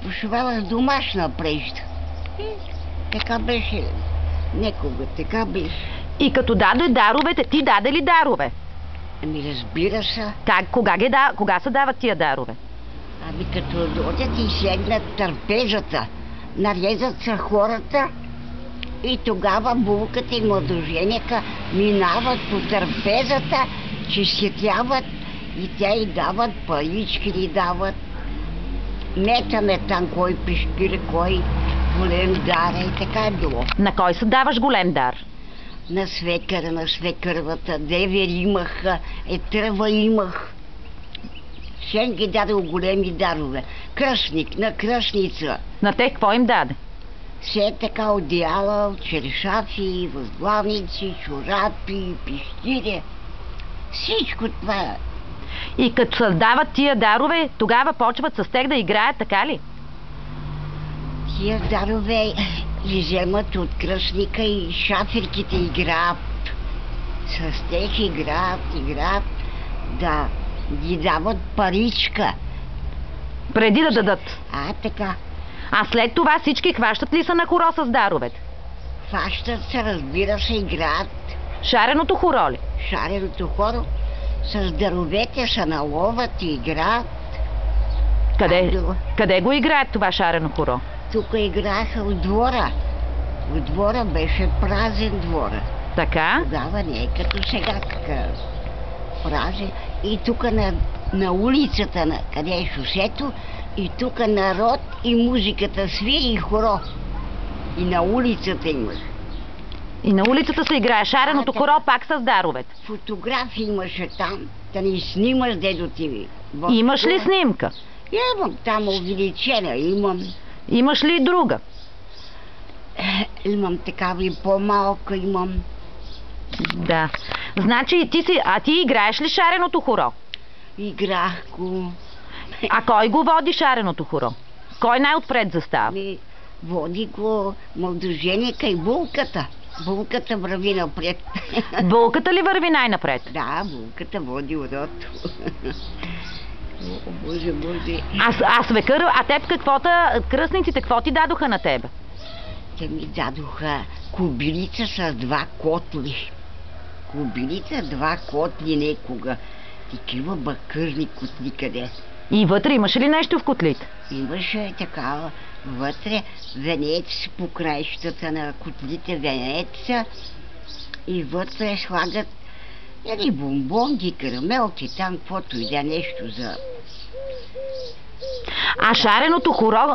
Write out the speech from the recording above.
пошивала с домашна прежда. Така беше. Некога, така беше. И като даде даровете, ти даде ли дарове? Ами разбира се. Как, кога се дават тия дарове? Ами като дойдат и седнат търпежата, нарезат се хората и тогава булката и младоженека минават по търпезата, че сетяват и тя й дават парички, ли дават. Метаме там кой пешкир, кой голем дар и така е било. На кой се даваш голем дар? На свекъра, на свекървата, девер имаха, тръва имах. Сен ги дадал големи дарове. Кръстник, на кръстница. На те какво им даде? Все така одеяла, чершафи, възглавници, чорапи, пещири. Всичко това. И като се дават тия дарове, тогава почват с тях да играят, така ли? Тия дарове вземат от кръстника и шаферките играят. С тях играят, да ги дават паричка. Преди да дадат. Така. А след това всички хващат ли са на хоро с даровете? Хващат се, разбира се, играят. Шареното хоро ли? Шареното хоро с даровете се наловат и играят. Къде го играят това шарено хоро? Тук играеха от двора. От двора беше празен двора. Така? Тогава не е като сега празен. И тук на улицата, къде е шосето, и тук народ и музиката свири и хоро. И на улицата имаш. И на улицата се играе шареното хоро пак с даровете. Фотографии имаше там, да ни снимаш, дедо ти. Имаш ли снимка? Имам там увеличена, имам. Имаш ли друга? Имам такава и по-малка, имам. Да. Значи ти играеш ли шареното хоро? Играх го. А кой го води шареното хоро? Кой най-отпред застава? Води го младоженека и булката. Булката върви напред. Булката ли върви най-напред? Да, булката води урод. О, Боже. А свекър, теб кръстниците какво ти дадоха на тебе? Те ми дадоха кобилица с 2 котли. Кобилица, 2 котли некога. Такива бакърни котли къде. И вътре имаше ли нещо в котлите? Имаше такава. Вътре венец по краищата на котлите, венеца. И вътре слагат бомбонки, карамелки, там каквото и да нещо за... А шареното хоро